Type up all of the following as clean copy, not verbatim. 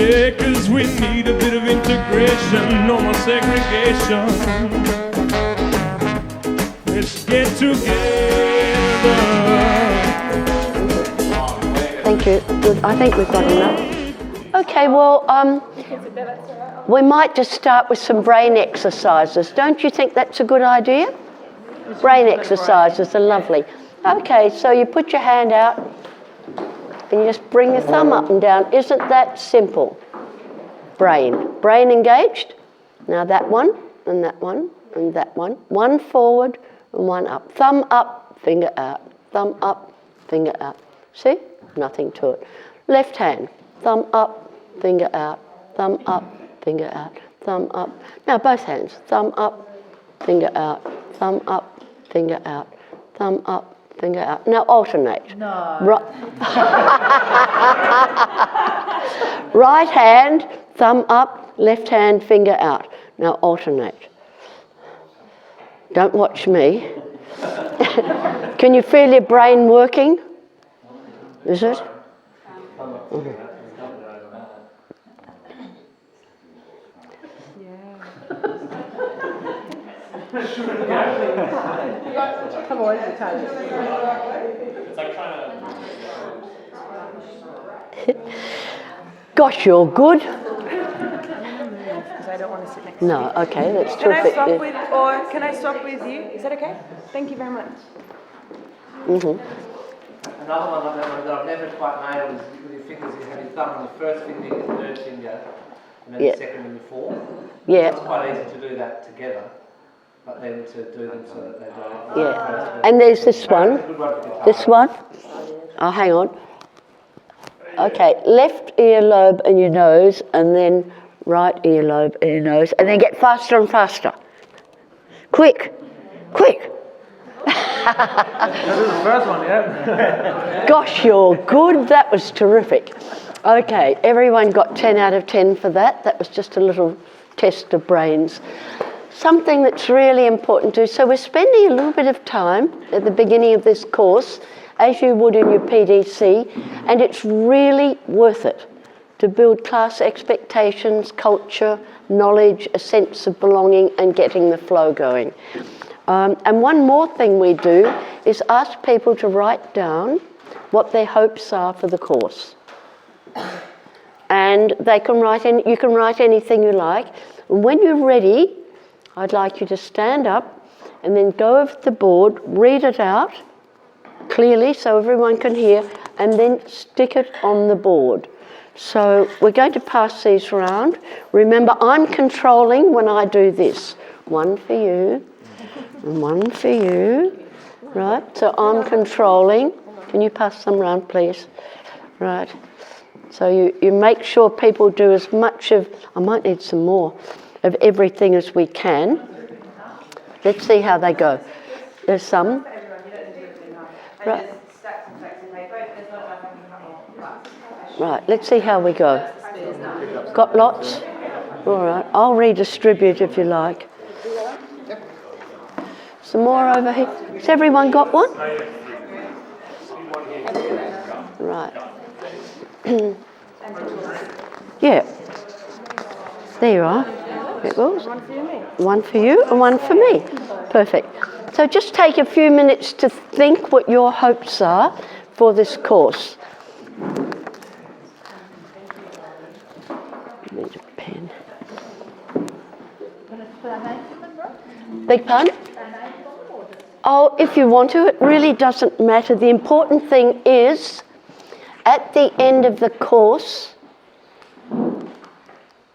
Yeah, 'cause we need a bit of integration, no more segregation. Let's get together. Thank you. Good. I think we've got enough. Okay, well, we might just start with some brain exercises. Don't you think that's a good idea? Brain exercises are lovely. Okay, so you put your hand out and you just bring your thumb up and down. Isn't that simple? Brain. Brain engaged. Now that one, and that one, and that one. One forward and one up. Thumb up, finger out. Thumb up, finger out. See? Nothing to it. Left hand. Thumb up, finger out. Thumb up, finger out. Thumb up. Now both hands. Thumb up, finger out. Thumb up, finger out. Thumb up, finger out. Now alternate. No. Right hand, thumb up, left hand, finger out. Now alternate. Don't watch me. Can you feel your brain working? Is it? Come on, it's like trying to... Gosh, you're good. because I don't want to sit next to No, you. okay, that's Can I terrific. stop with, or can I stop with you? Is that okay? Thank you very much. Mm-hmm. Another one that I've never quite nailed is with your fingers, you have your thumb on the first finger, your third finger, and then Yeah. the second and the fourth. Yeah. It's quite easy to do that together, but then to do them so that they don't... Yeah. And there's this one. Good one for guitar. This one. Oh, hang on. Okay, left earlobe and your nose, and then right earlobe and your nose, and then get faster and faster. Quick, quick. That was the first one, yeah? Gosh, you're good. That was terrific. Okay, everyone got 10 out of 10 for that. That was just a little test of brains. Something that's really important to do. So we're spending a little bit of time at the beginning of this course, as you would in your PDC, and it's really worth it to build class expectations, culture, knowledge, a sense of belonging, and getting the flow going. And one more thing we do is ask people to write down what their hopes are for the course. And they can you can write anything you like. And when you're ready, I'd like you to stand up and then go over the board, read it out clearly so everyone can hear, and then stick it on the board. So we're going to pass these around. Remember, I'm controlling when I do this. One for you, and one for you, right? So I'm controlling. Can you pass some around, please? Right. So you make sure people do as much of, I might need some more, of everything as we can. Let's see how they go. There's some. Right. Right, let's see how we go. Got lots? All right, I'll redistribute if you like. Some more over here. Has everyone got one? Right. Yeah. There you are. It goes. One for you and one for me. Perfect. So just take a few minutes to think what your hopes are for this course. Need a pen. Beg pardon? Oh, if you want to, it really doesn't matter. The important thing is, at the end of the course,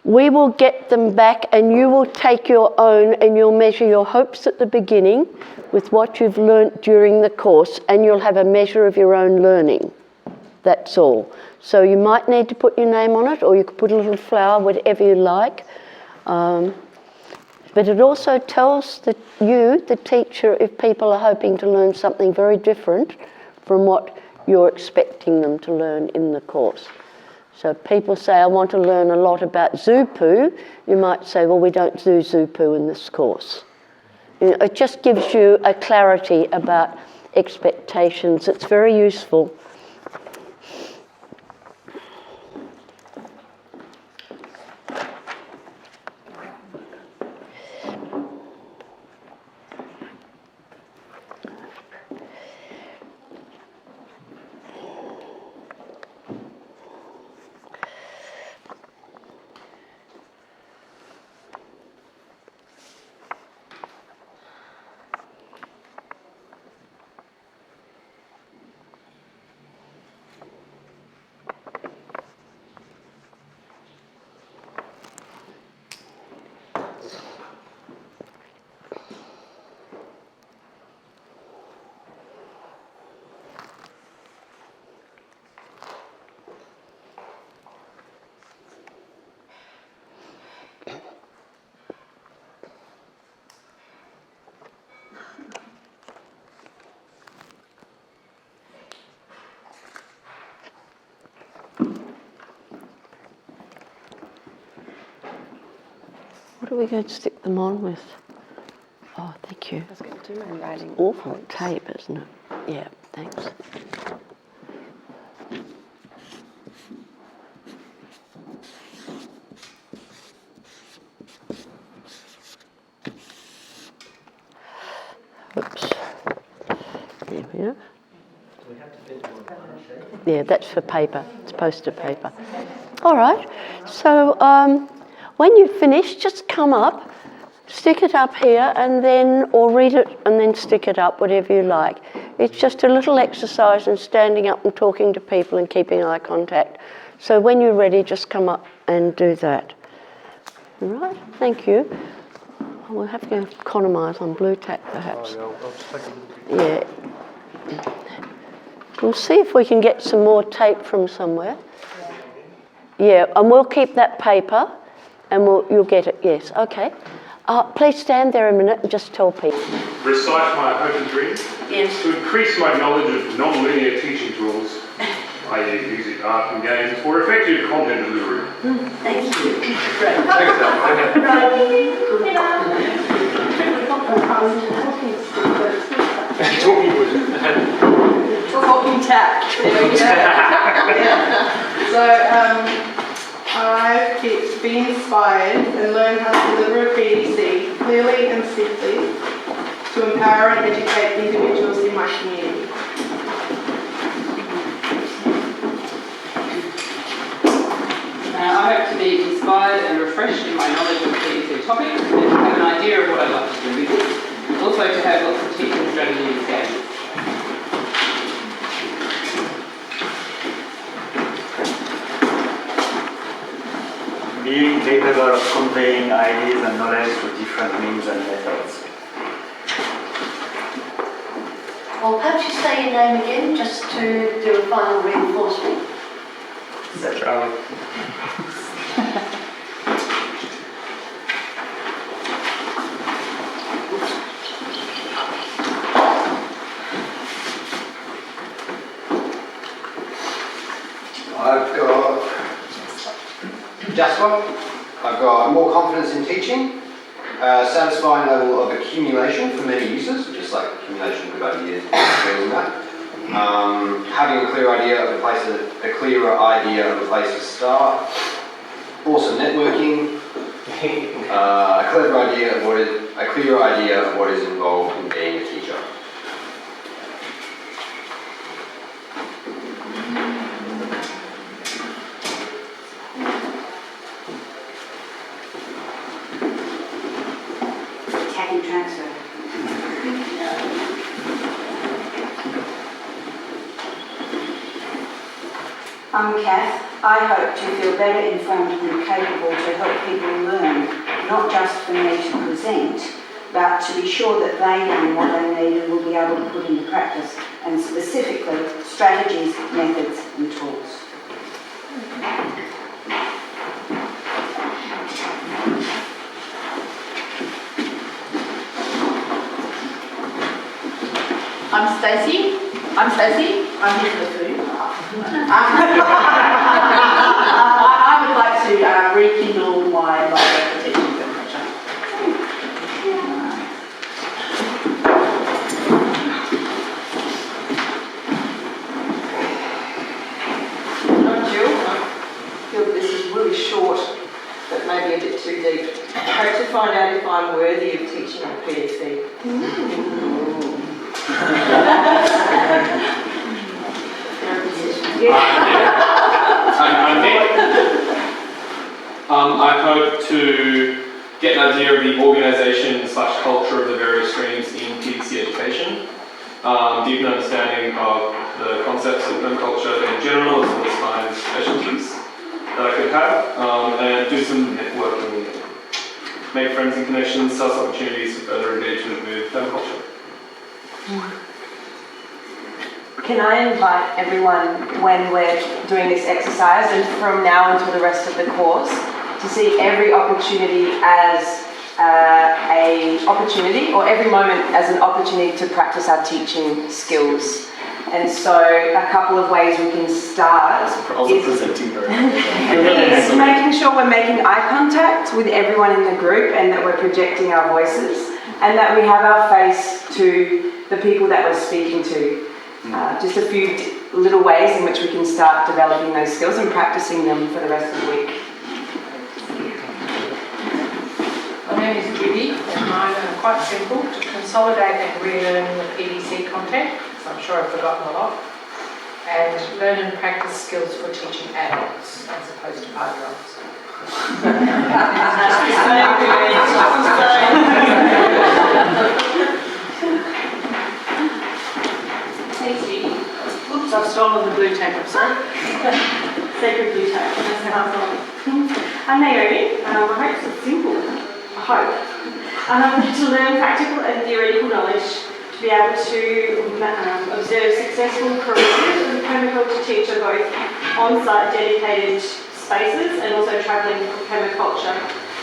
we will get them back and you will take your own and you'll measure your hopes at the beginning with what you've learnt during the course, and you'll have a measure of your own learning. That's all. So you might need to put your name on it, or you could put a little flower, whatever you like. But it also tells you, the teacher, if people are hoping to learn something very different from what you're expecting them to learn in the course. So if people say, I want to learn a lot about zoo poo, you might say, well, we don't do zoo poo in this course. You know, it just gives you a clarity about expectations. It's very useful. What are we going to stick them on with? Oh, thank you. I was going to do my writing. Awful tape, isn't it? Yeah, thanks. Oops. There we are. Yeah, that's for paper. It's poster paper. All right. So when you finish, just come up, stick it up here, and then, or read it and then stick it up, whatever you like. It's just a little exercise in standing up and talking to people and keeping eye contact. So when you're ready, just come up and do that. All right. Thank you. We'll have to economise on blue tack, perhaps. Yeah. We'll see if we can get some more tape from somewhere. Yeah, and we'll keep that paper, and you'll get it. Yes. Okay. Please stand there a minute and just tell people. Recite my hope and dream. Yes. To increase my knowledge of non-linear teaching tools, i.e. music, art and games, for effective content delivery. Thank you. Great. Thanks, Al. Talking wood. Talking tap. There we go. So, I've picked Be Inspired and learn how to deliver a PTT clearly and simply to empower and educate individuals in my community. I hope to be inspired and refreshed in my knowledge of PTT topics and to have an idea of what I'd like to do with it. Also to have lots of teaching strategies games. Being capable of conveying ideas and knowledge through different means and methods. Well, perhaps you say your name again, just to do a final reinforcement. Charlie. I've got Jasper. I've got more confidence in teaching, satisfying level of accumulation for many users, just like accumulation of good ideas, skills and that. Having a clearer idea of a place to start. Awesome networking. A clearer idea of what is involved in being a teacher. Transfer. I'm Kath. I hope to feel better informed and capable to help people learn, not just for me to present, but to be sure that they learn what they need and will be able to put into practice, and specifically strategies, methods and tools. I'm Stacey. I'm here for the food. I would like to rekindle my love for teaching permaculture. I'm Jill. I feel this is really short, but maybe a bit too deep. I hope to find out if I'm worthy of teaching a PTT. I'm Nick. I hope to get an idea of the organisation / culture of the various streams in PTT education, deepen understanding of the concepts of permaculture in general, as well as find specialties that I could have, and do some networking, make friends and connections, sales opportunities for further engagement with permaculture. Can I invite everyone, when we're doing this exercise and from now until the rest of the course, to see every opportunity as an opportunity, or every moment as an opportunity to practice our teaching skills. And so a couple of ways we can start is making making sure we're making eye contact with everyone in the group and that we're projecting our voices and that we have our face to the people that we're speaking to. Just a few little ways in which we can start developing those skills and practicing them for the rest of the week. My name is Judy, and mine are quite simple: to consolidate and relearn the PTT content, because I'm sure I've forgotten a lot, and learn and practice skills for teaching adults as opposed to 5-year-olds. Oops, I've stolen the blue tape, I'm sorry. Sacred blue tape. I'm Naomi. I hope it's simple. I hope. To learn practical and theoretical knowledge, to be able to observe successful careers as a permaculture teacher, both on-site dedicated spaces and also travelling for permaculture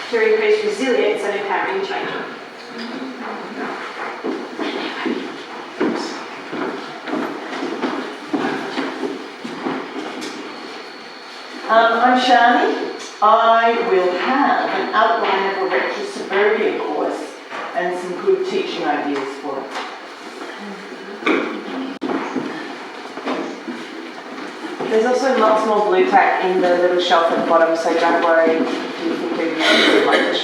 to increase resilience and empowering change. I'm Shani. I will have an outline of a retro suburbia course and some good teaching ideas for it. There's also lots more blue tack in the little shelf at the bottom, so don't worry if you think of too much.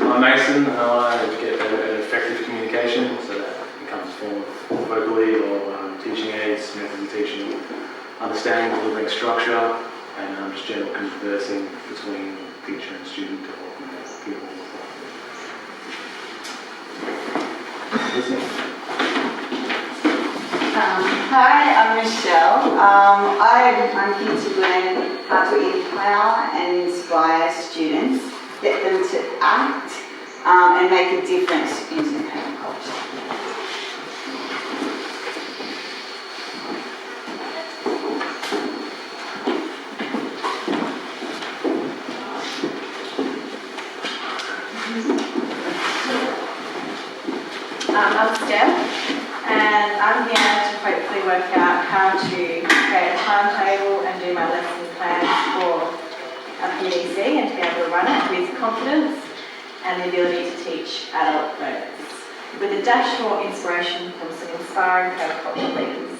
I'm Mason, and I get better at effective communication, so that comes from vocally or teaching aids, methods of teaching, understanding, delivering structure, and just general conversing between teacher and student to help people. Hi, I'm Michelle. I'm here to learn how to empower and inspire students, get them to act and make a difference in permaculture. I'm Steph, and I'm here to hopefully work out how to create a timetable and do my lesson plans for a PTC and to be able to run it with confidence and the ability to teach adult learners, with a dash more inspiration from some inspiring permaculture leaders.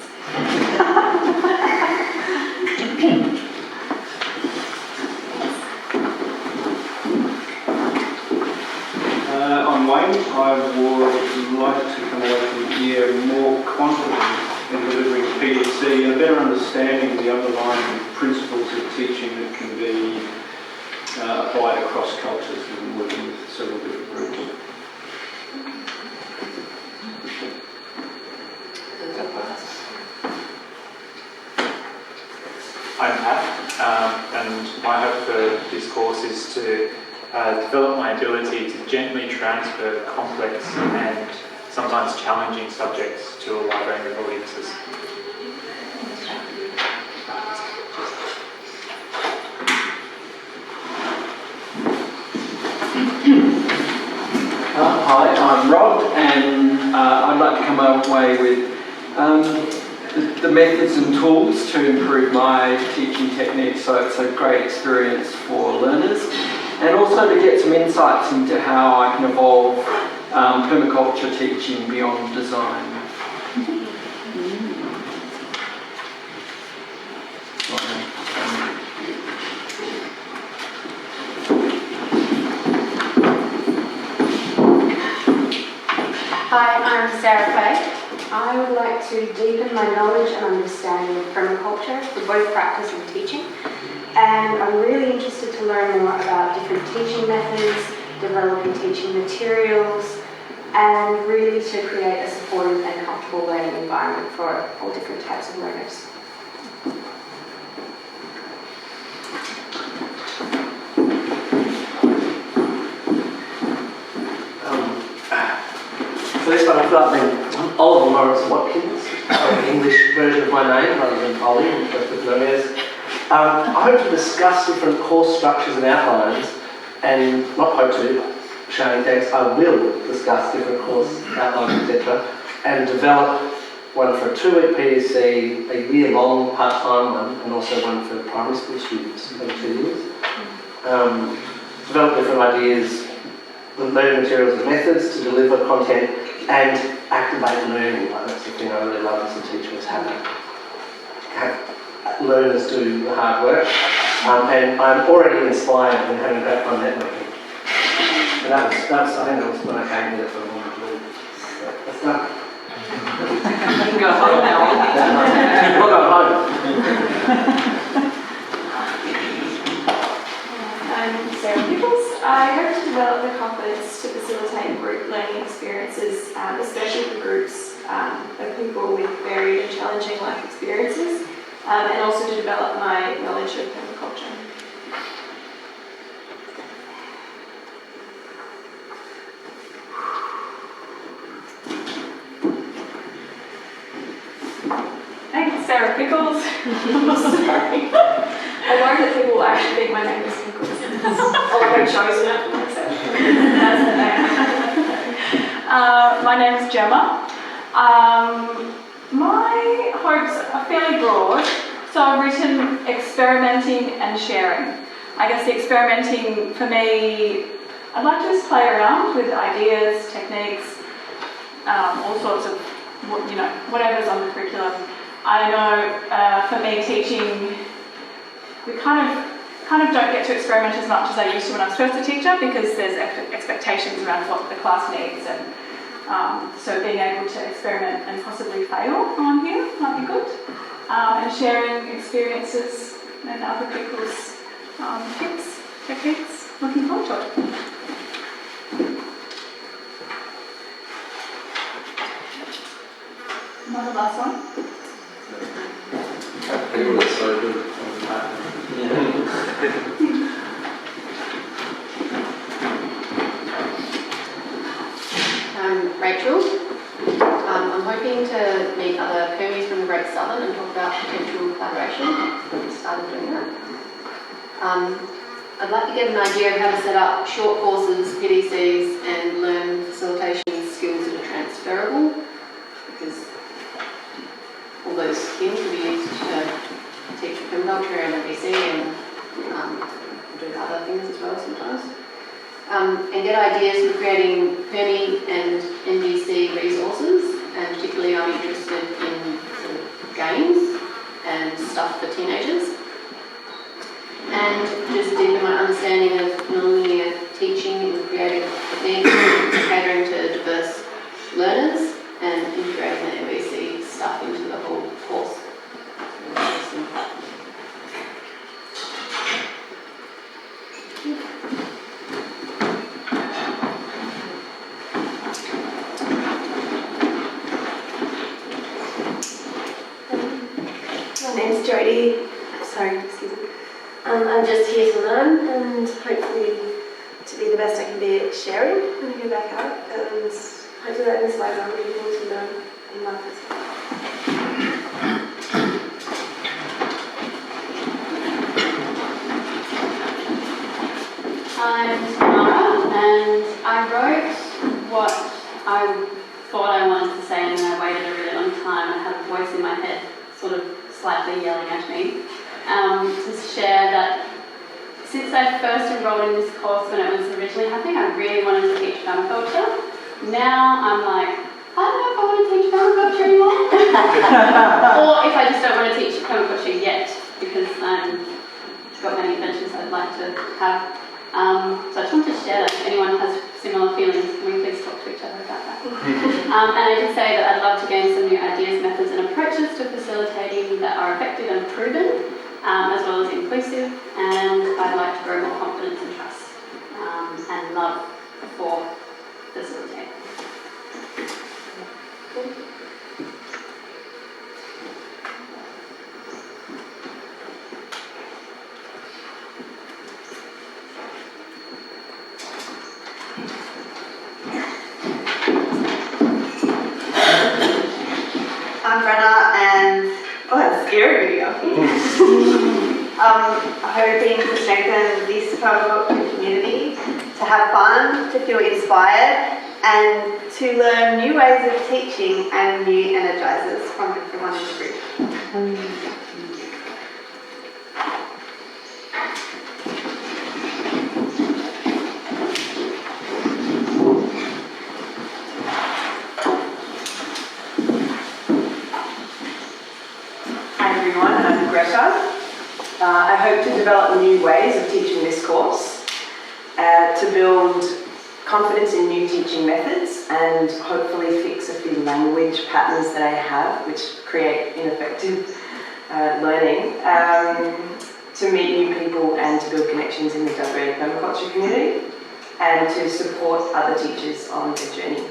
I'm Wayne. I would like to come away from here more confident in delivering PTC and a better understanding of the underlying principles of teaching that can be applied across cultures and working with several different groups. I'm Pat, and my hope for this course is to develop my ability to gently transfer complex and sometimes challenging subjects to a wide range of audiences. Hi, I'm Rob, and I'd like to come away with the methods and tools to improve my teaching techniques, so it's a great experience for learners, and also to get some insights into how I can evolve permaculture teaching beyond design. Hi, I'm Sarah Fay. I would like to deepen my knowledge and understanding of permaculture for both practice and teaching. And I'm really interested to learn more about different teaching methods, developing teaching materials, and really to create a supportive and comfortable learning environment for all different types of learners. For this one, I've got the Oliver Lawrence Watkins, English version of my name rather than Ollie, which with areas. I hope to discuss different course structures and outlines, and not hope to, Shane, thanks, I will discuss different course outlines, etc., and develop one for a 2-week PTC, a year-long part-time one, and also one for primary school students over 2 years. develop different ideas, learn materials and methods to deliver content, and activate learning. Like, that's the thing I really love as a teacher, is have learners do the hard work. And I'm already inspired and having great fun networking. And I think that was when I came here for a moment to leave. So that's done. You can go home now. We'll go home. I'm Sarah Pickles. I hope to develop the confidence to facilitate group learning experiences, especially for groups of people with varied and challenging life experiences, and also to develop my knowledge of permaculture. Thanks, Sarah Pickles. Sorry. I worry that people will actually think my name is Pickles. Or I've chosen it for myself. That's the name. My name is Gemma. My hopes are fairly broad. So I've written experimenting and sharing. I guess the experimenting for me, I'd like to just play around with ideas, techniques, all sorts of, whatever's on the curriculum. I know for me teaching, we kind of don't get to experiment as much as I used to when I was first a teacher, because there's expectations around what the class needs, and so being able to experiment and possibly fail on here might be good. And sharing experiences and other people's tips, techniques. Looking forward to it. Another last one. People are so good on that. I'm Rachel. I'm hoping to meet other Permies from the Great Southern and talk about potential collaboration. I've started doing that. I'd like to get an idea of how to set up short courses, PDCs, and learn facilitation skills that are transferable, because all those things will be used to teach permaculture and MBC and do other things as well sometimes. And get ideas for creating Permi and MBC resources, and particularly I'm interested in sort of games and stuff for teenagers. And just deepen my understanding of nonlinear teaching and creative techniques, catering to diverse learners, and integrating the MBC stuff into the whole course. My name's Jodie. Sorry, excuse me. I'm just here to learn and hopefully to be the best I can be at sharing when I go back out, and hopefully that inspires other people to learn in life as well. I'm Tamara, and I wrote what I thought I wanted to say, and then I waited a really long time. I had a voice in my head sort of slightly yelling at me, to share that since I first enrolled in this course when it was originally happening, I really wanted to teach permaculture. Now I'm like, I don't know if I want to teach permaculture anymore. Or if I just don't want to teach permaculture yet, because I've got many adventures I'd like to have. So I just wanted to share that if anyone has similar feelings, can we please talk to each other about that? And I did say that I'd love to gain some new ideas, methods and approaches to facilitating that are effective and proven, as well as inclusive, and I'd like to grow more confidence and trust and love for facilitating. I'm Greta, and that's scary video. Hoping to strengthen this permaculture community, to have fun, to feel inspired, and to learn new ways of teaching and new energizers from everyone in the group. new ways of teaching this course, to build confidence in new teaching methods and hopefully fix a few language patterns that I have which create ineffective learning, to meet new people and to build connections in the WA permaculture community and to support other teachers on their journey.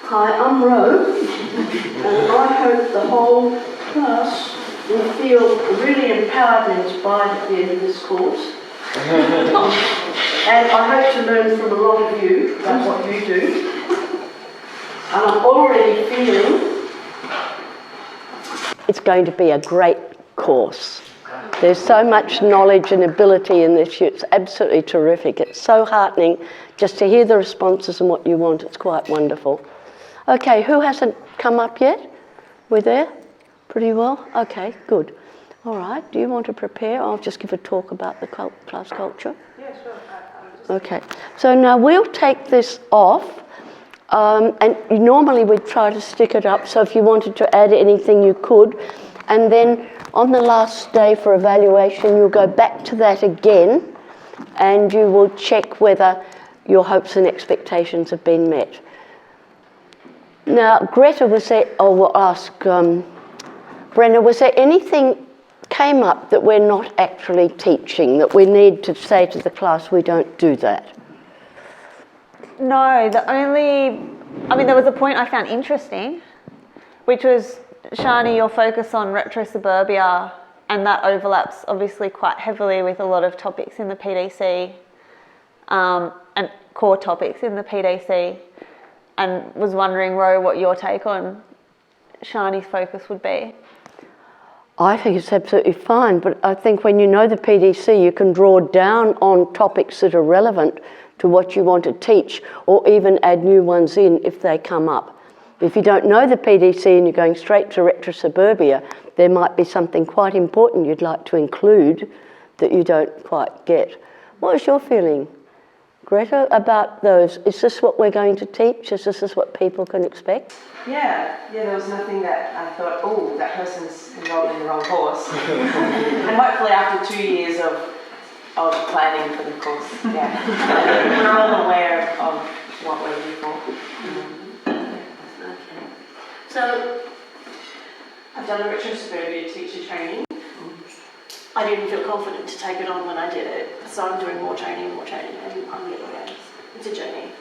Hi, I'm Ro, and I hope the whole class will feel really empowered and inspired at the end of this course. And I hope to learn from a lot of you about what you do. And I'm already feeling it's going to be a great course. There's so much knowledge and ability in this. It's absolutely terrific. It's so heartening just to hear the responses and what you want. It's quite wonderful. Okay, who hasn't come up yet? We're there? Pretty well? Okay, good. All right, do you want to prepare? I'll just give a talk about the class culture. Yeah, sure. Okay, so now we'll take this off, and normally we'd try to stick it up, so if you wanted to add anything you could, and then on the last day for evaluation you'll go back to that again, and you will check whether your hopes and expectations have been met. Now, Greta, was there, we'll ask Brenna, was there anything came up that we're not actually teaching, that we need to say to the class we don't do that? No, there was a point I found interesting, which was, Shani, your focus on retro-suburbia, and that overlaps obviously quite heavily with a lot of topics in the PDC, and core topics in the PDC. And was wondering, Ro, what your take on Shani's focus would be. I think it's absolutely fine, but I think when you know the PDC, you can draw down on topics that are relevant to what you want to teach, or even add new ones in if they come up. If you don't know the PDC and you're going straight to retro-suburbia, there might be something quite important you'd like to include that you don't quite get. What is your feeling, Greta, about those? Is this what we're going to teach? Is this what people can expect? Yeah, there was nothing that I thought, oh, that person's enrolled in the wrong course. And hopefully after 2 years of planning for the course, we're all aware of what we're here for. Okay. So, I've done a retro-suburbia teacher training. I didn't feel confident to take it on when I did it, so I'm doing more training, and I'm getting there. It's a journey.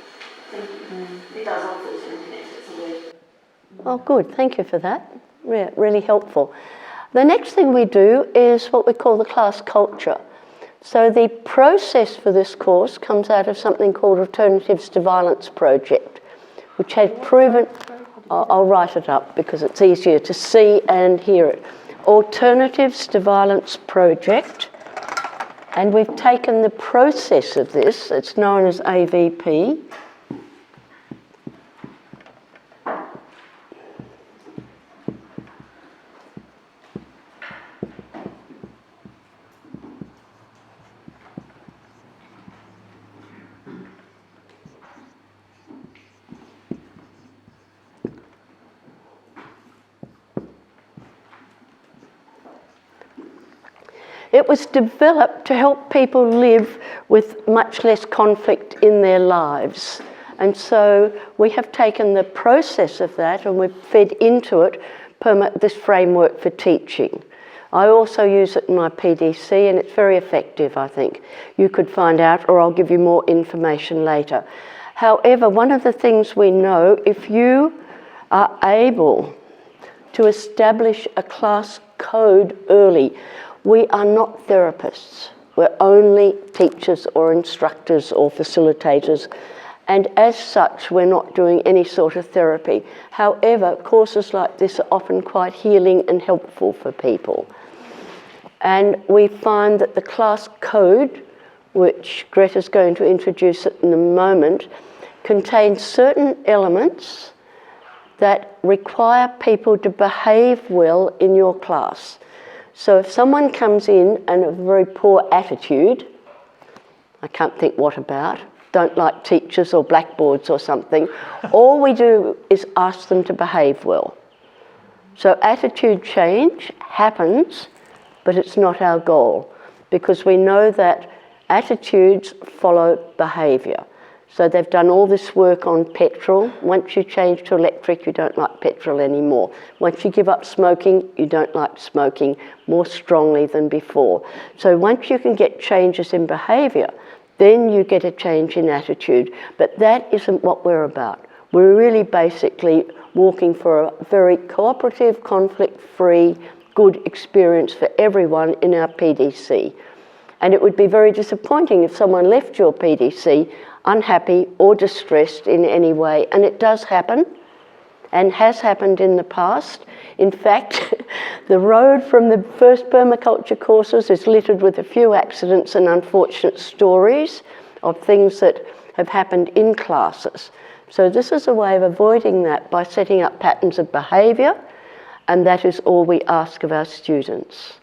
Thank you. It does all those internet, it's a weird. Oh, good. Thank you for that. Really helpful. The next thing we do is what we call the class culture. So the process for this course comes out of something called Alternatives to Violence Project, which has proven... I'll write it up because it's easier to see and hear it. Alternatives to Violence Project, and we've taken the process of this, it's known as AVP, It was developed to help people live with much less conflict in their lives. And so we have taken the process of that and we've fed into it this framework for teaching. I also use it in my PDC and it's very effective, I think. You could find out, or I'll give you more information later. However, one of the things we know, if you are able to establish a class code early, we are not therapists. We're only teachers or instructors or facilitators. And as such, we're not doing any sort of therapy. However, courses like this are often quite healing and helpful for people. And we find that the class code, which Greta's going to introduce in a moment, contains certain elements that require people to behave well in your class. So if someone comes in and a very poor attitude, I can't think what about, don't like teachers or blackboards or something, all we do is ask them to behave well. So attitude change happens, but it's not our goal, because we know that attitudes follow behaviour. So they've done all this work on petrol. Once you change to electric, you don't like petrol anymore. Once you give up smoking, you don't like smoking more strongly than before. So once you can get changes in behaviour, then you get a change in attitude. But that isn't what we're about. We're really basically walking for a very cooperative, conflict-free, good experience for everyone in our PDC. And it would be very disappointing if someone left your PDC unhappy or distressed in any way. And it does happen, and has happened in the past. In fact, the road from the first permaculture courses is littered with a few accidents and unfortunate stories of things that have happened in classes. So this is a way of avoiding that by setting up patterns of behaviour, and that is all we ask of our students.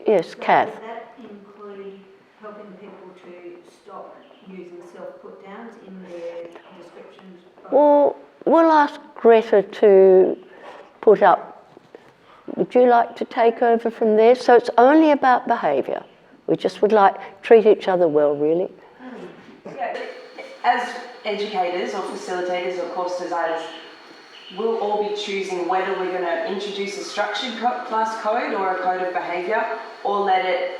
Yes, Kath. Does that include helping people to stop using self-put-downs in their descriptions? Well, we'll ask Greta to put up. Would you like to take over from there? So it's only about behaviour. We just would like to treat each other well, really. Yeah, as educators or facilitators or course designers, we'll all be choosing whether we're going to introduce a structured class code or a code of behaviour, or let it,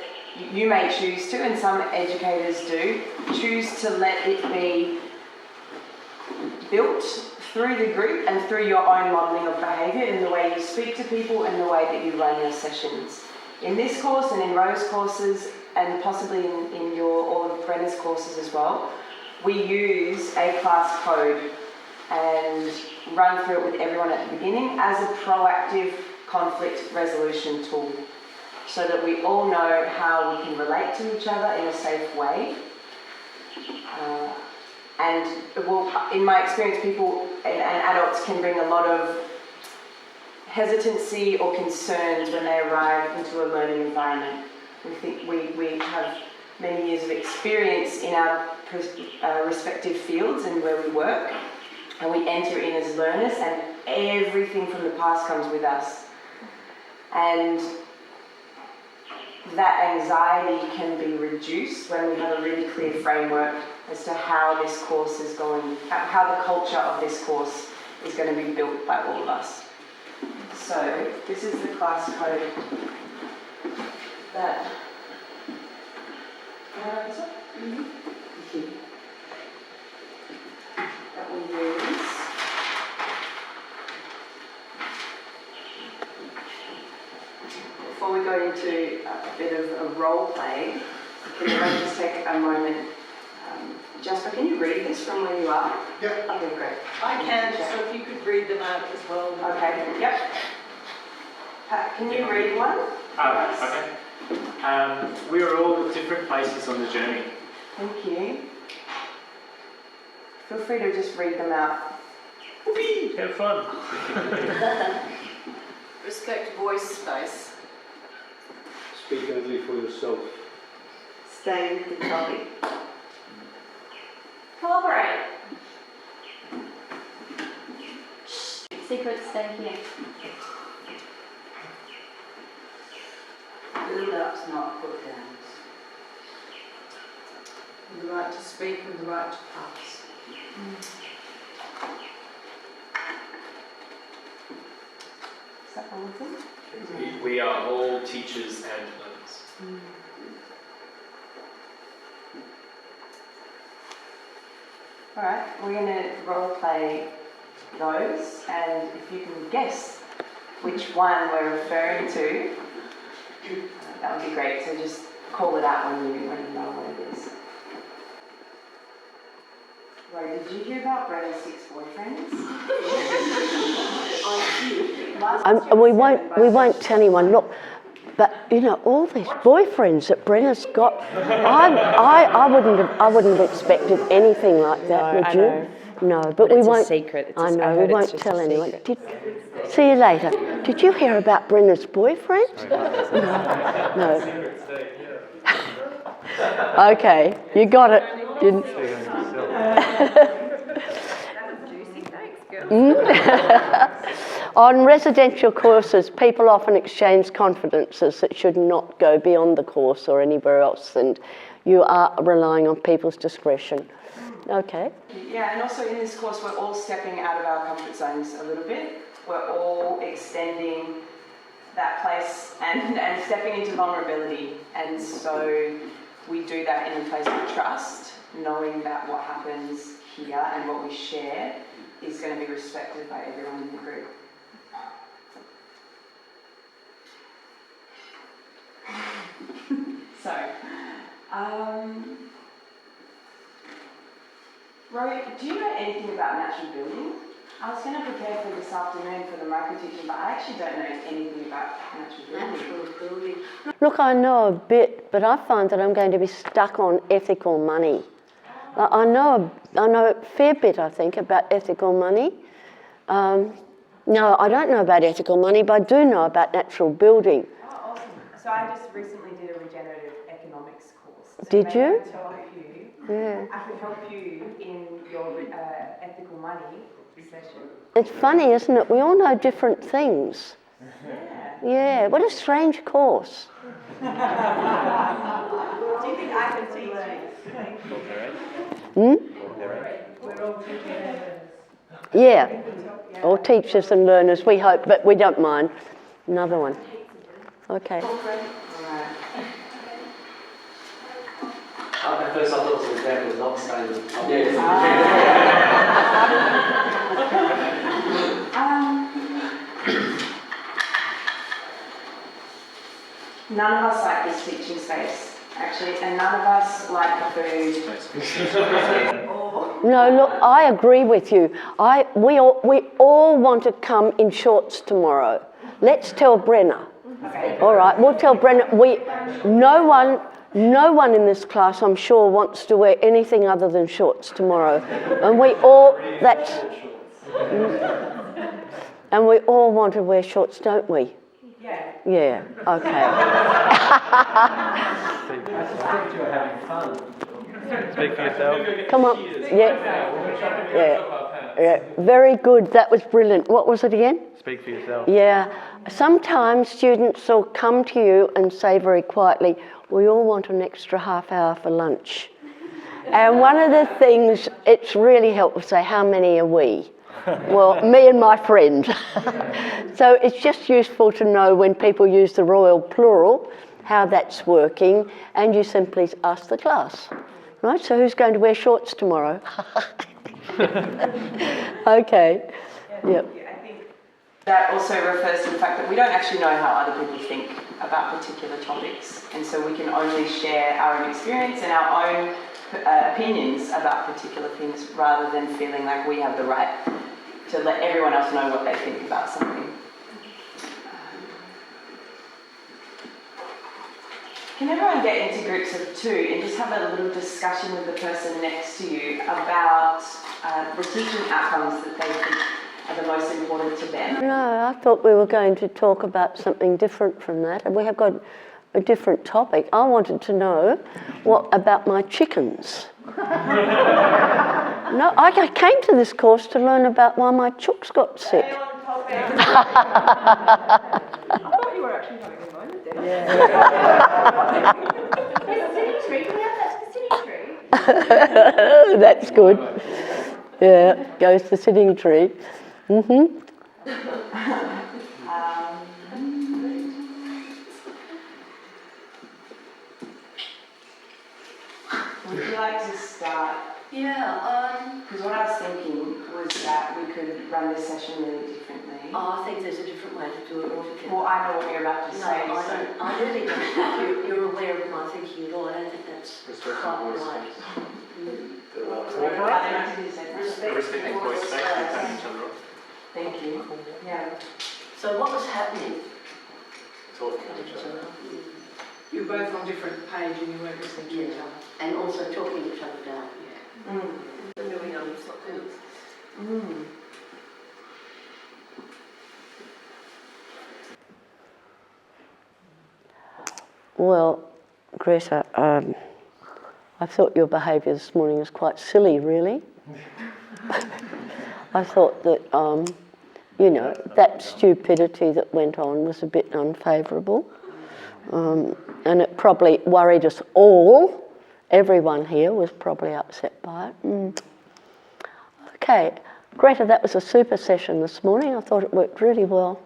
you may choose to, and some educators do, choose to let it be built through the group and through your own modelling of behaviour in the way you speak to people and the way that you run your sessions. In this course and in Rose's courses, and possibly in all of Brenna's courses as well, we use a class code and run through it with everyone at the beginning as a proactive conflict resolution tool, so that we all know how we can relate to each other in a safe way. And well, in my experience, people and adults can bring a lot of hesitancy or concerns when they arrive into a learning environment. We think we have many years of experience in our respective fields and where we work, and we enter in as learners, and everything from the past comes with us. And that anxiety can be reduced when we have a really clear framework as to how this course is going, how the culture of this course is going to be built by all of us. So this is the class code that that we use. Before we go into a bit of a role play, can everyone just take a moment? Jasper, can you read this from where you are? Yep. Okay, great. I can, so if you could read them out as well. Okay, yep. Pat, can you read one? Okay. We are all at different places on the journey. Thank you. Feel free to just read them out. Whoopee! Have fun. Respect voice space. Speak only for yourself. Stay with the topic. Collaborate. Secrets stay here. Build-ups, not put-downs. The right to speak and the right to pass. Is that all of them? We are all teachers and learners. Alright, we're going to role play those, and if you can guess which one we're referring to, that would be great. So just call it out when you know what it is. Right, did you hear about Greta's 6 boyfriends? And we won't tell anyone. Look, but you know, all these boyfriends that Brenna's got, I wouldn't have expected anything like that, would you? No, but we it's won't. a secret. It's I I know, heard we it's won't just tell a anyone. secret. See you later. Did you hear about Brenna's boyfriend? No. Okay, you got it. Didn't. On residential courses, people often exchange confidences that should not go beyond the course or anywhere else, and you are relying on people's discretion. Okay. Yeah, and also in this course, we're all stepping out of our comfort zones a little bit. We're all extending that place and stepping into vulnerability. And so we do that in a place of trust, knowing that what happens here and what we share is going to be respected by everyone in the group. So, Rory, do you know anything about natural building? I was going to prepare for this afternoon for the micro teaching, but I actually don't know anything about natural building. Look, I know a bit, but I find that I'm going to be stuck on ethical money. I know a fair bit, I think, about ethical money. No, I don't know about ethical money, but I do know about natural building. Oh, awesome. So I just recently did a regenerative economics course. So Did you? I could help you. Yeah. I could help you in your ethical money session. It's funny, isn't it? We all know different things. Yeah, what a strange course. Do you think I can teach you? We're all teachers. Yeah, or teachers and learners, we hope, but we don't mind. Another one. Okay. At first I thought it was an example of not staying with the None of us like this teaching space, actually, and none of us like the food. No, look, I agree with you. We all want to come in shorts tomorrow. Let's tell Brenna. Okay. All right, we'll tell Brenna. No one in this class, I'm sure, wants to wear anything other than shorts tomorrow, and we all want to wear shorts, don't we? Yeah. Yeah. Okay. I suspect you're having fun. Speak for yourself. Come on. Yeah. Very good. That was brilliant. What was it again? Speak for yourself. Yeah. Sometimes students will come to you and say very quietly, we all want an extra half hour for lunch. And one of the things, it's really helpful to say, how many are we? Well, me and my friend. So it's just useful to know when people use the royal plural, how that's working, and you simply ask the class. Right, so who's going to wear shorts tomorrow? Okay. Yep. I think that also refers to the fact that we don't actually know how other people think about particular topics, and so we can only share our own experience and our own opinions about particular things rather than feeling like we have the right to let everyone else know what they think about something. Can everyone get into groups of 2 and just have a little discussion with the person next to you about the teaching outcomes that they think are the most important to them? No, I thought we were going to talk about something different from that, and we have got a different topic. I wanted to know what about my chickens. No, I came to this course to learn about why my chooks got sick. I thought you were actually having a moment there. Yeah. There's a sitting tree. Can we have that to the sitting tree? That's good. Yeah, goes the sitting tree. Mm-hmm. Would you like to start? Yeah, because what I was thinking was that we could run this session really differently. Oh, I think there's a different way to do it altogether. Well, I know what you're about to No, say. I really don't. You're aware of my thinking at all. I don't think that's quite right. Respecting voice space, we take each other off. Thank you. Yeah. So what was happening? Talking to each other. You're both on different page and you weren't listening to each other. And also talking each other down. Mm. Well, Greta, I thought your behaviour this morning was quite silly, really. I thought that, that stupidity that went on was a bit unfavourable. And it probably worried us all. Everyone here was probably upset by it. Okay, Greta, that was a super session this morning. I thought it worked really well.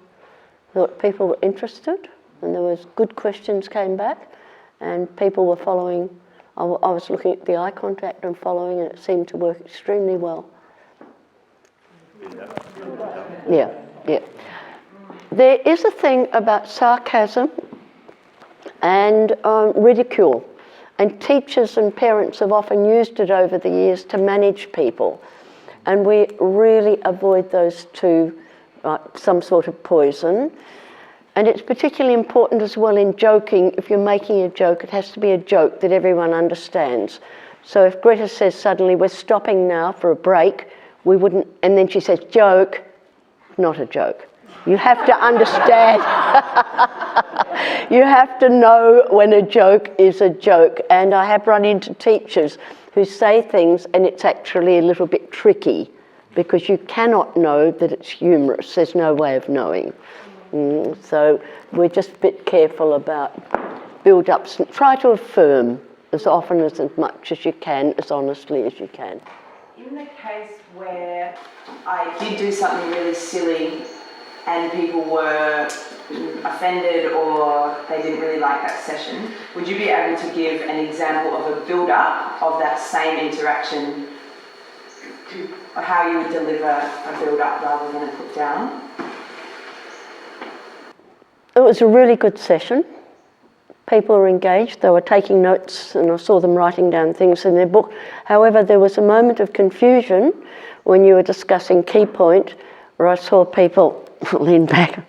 I thought people were interested and there was good questions came back and people were following. I was looking at the eye contact and following and it seemed to work extremely well. Yeah. There is a thing about sarcasm and ridicule, and teachers and parents have often used it over the years to manage people, and we really avoid those two, some sort of poison. And it's particularly important as well in joking. If you're making a joke, it has to be a joke that everyone understands. So if Greta says suddenly, we're stopping now for a break, we wouldn't, and then she says, joke, not a joke. You have to understand. You have to know when a joke is a joke. And I have run into teachers who say things and it's actually a little bit tricky because you cannot know that it's humorous. There's no way of knowing. So we're just a bit careful about build-ups and try to affirm as often as much as you can, as honestly as you can. In the case where I did do something really silly and people were offended or they didn't really like that session, would you be able to give an example of a build-up of that same interaction, or how you would deliver a build-up rather than a put-down? It was a really good session. People were engaged, they were taking notes and I saw them writing down things in their book. However, there was a moment of confusion when you were discussing key point where I saw people lean back.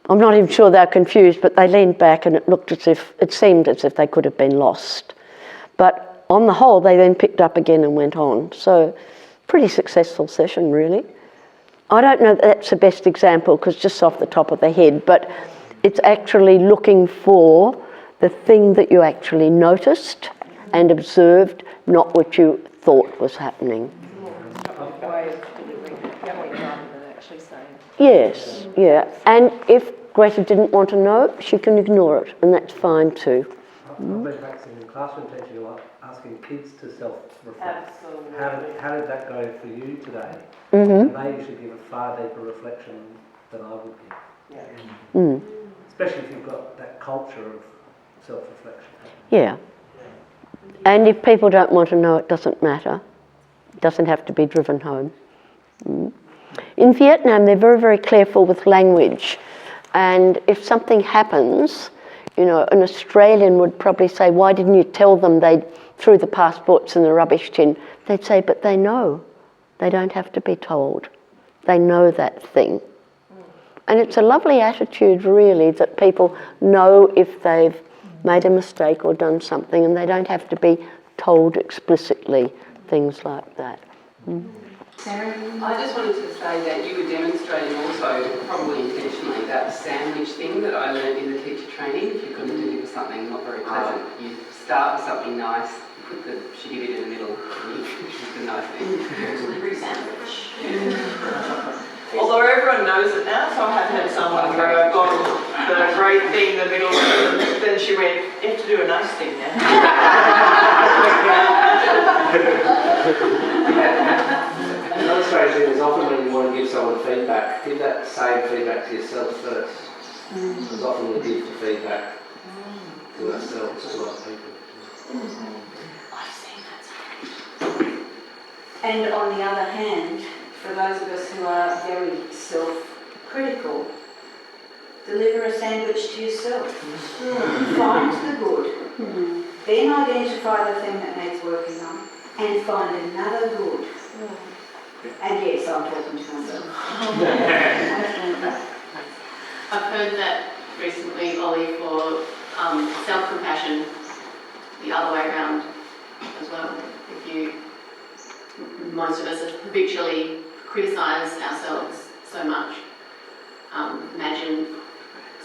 I'm not even sure they're confused, but they leaned back and it seemed as if they could have been lost. But on the whole, they then picked up again and went on. So, pretty successful session, really. I don't know that that's the best example because just off the top of the head, but it's actually looking for the thing that you actually noticed and observed, not what you thought was happening. Yes, yeah. And if Greta didn't want to know, she can ignore it, and that's fine too. I've been practicing in classroom teaching a lot, asking kids to self-reflect. Absolutely. How did that go for you today? Mm-hmm. And they usually give a far deeper reflection than I would give. Yeah. Mm. Especially if you've got that culture of self-reflection. Yeah. And if people don't want to know, it doesn't matter. It doesn't have to be driven home. Mm. In Vietnam, they're very, very careful with language. And if something happens, an Australian would probably say, why didn't you tell them they threw the passports in the rubbish tin? They'd say, but they know. They don't have to be told. They know that thing. And it's a lovely attitude, really, that people know if they've made a mistake or done something and they don't have to be told explicitly, things like that. Mm. I just wanted to say that you were demonstrating also, probably intentionally, that sandwich thing that I learned in the teacher training. If you're going to deliver something not very pleasant, you start with something nice, put the shitty bit in the middle, and you finish with the nice thing. Delivery sandwich. Although everyone knows it now, so I have had someone go, I've got the great thing in the middle, and then she went, you have to do a nice thing now. Another strange thing is often when you want to give someone feedback, give that same feedback to yourself first. Because often we give the feedback to ourselves, to other people. And on the other hand, for those of us who are very self-critical, deliver a sandwich to yourself. Find the good. Then identify the thing that needs working on and find another good. And yes, I'm talking to myself. I've heard that recently, Ollie, for self-compassion, the other way around as well. If you most of us habitually criticise ourselves so much. Imagine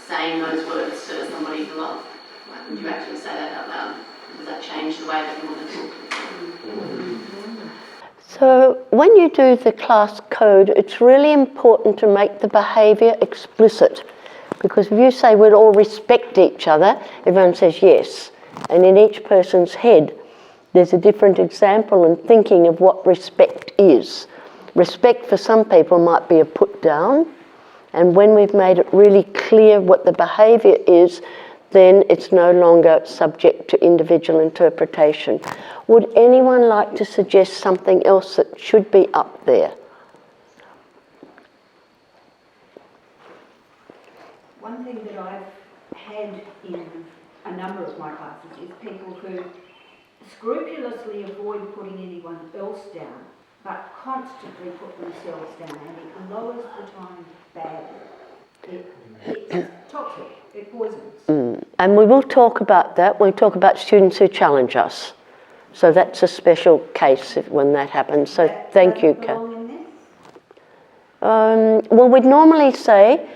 saying those words to somebody you love. Like, would you actually say that out loud? Does that change the way that you want to talk to them? So when you do the class code, it's really important to make the behaviour explicit, because if you say we'd all respect each other, everyone says yes, and in each person's head there's a different example and thinking of what respect is. Respect for some people might be a put down, and when we've made it really clear what the behaviour is, then it's no longer subject to individual interpretation. Would anyone like to suggest something else that should be up there? One thing that I've had in a number of my classes is people who scrupulously avoid putting anyone else down, but constantly put themselves down, and it lowers the time badly. It's toxic, it poisons. And we will talk about that when we talk about students who challenge us. So that's a special case when that happens. So thank you, Kath. Well, we'd normally say